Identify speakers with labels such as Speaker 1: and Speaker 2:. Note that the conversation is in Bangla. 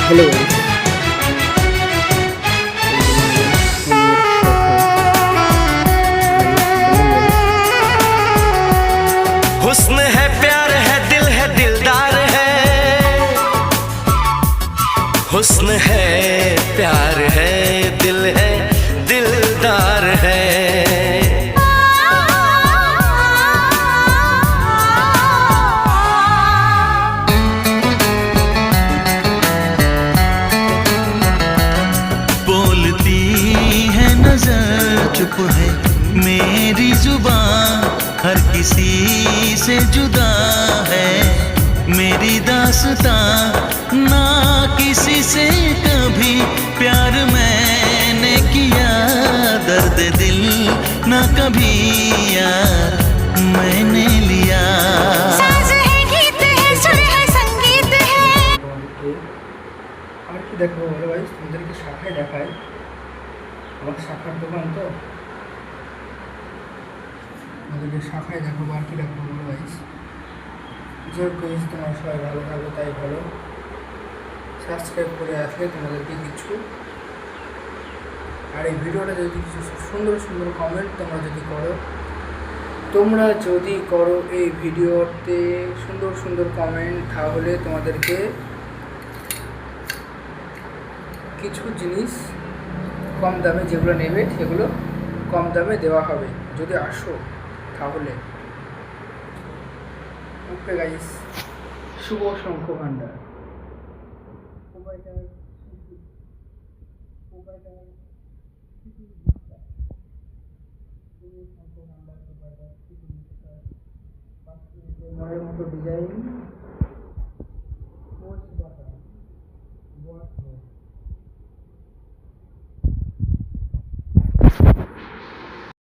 Speaker 1: हेलो
Speaker 2: हुस्न है, प्यार है, दिल है, दिलदार है। हुस्न है, प्यार है, दिल है, दिलदार है।
Speaker 3: बोलती है नजर, चुप है मेरी जुबान, हर किसी से जुदा है मेरी दास्तां। ना किसी से कभी प्यार मैंने किया, दर्द दिल ना कभी यार मैंने लिया।
Speaker 4: साज है, गीत है, सुर है, संगीत है।
Speaker 1: আর কি দেখো বলো ভাই, তোমাদেরকে শাখায় দেখায়, আমার শাখার দোকান তো, আমাদেরকে শাখায় দেখাবো। আর কি দেখো বলো ভাই, জোর করিস তোমার সবাই ভালো থাকো, তাই ভালো। সাবস্ক্রাইব করে আসলে তোমাদেরকে কিছু, আর এই ভিডিওটা যদি কিছু সুন্দর সুন্দর কমেন্ট তোমরা যদি করো এই ভিডিওতে সুন্দর সুন্দর কমেন্ট, তাহলে তোমাদেরকে কিছু জিনিস কম দামে যেগুলো নেবে সেগুলো কম দামে দেওয়া হবে যদি আসো তাহলে। ওকে গাইস, শুভ শঙ্খ ভান্ডার মনের মতো ডিজাইন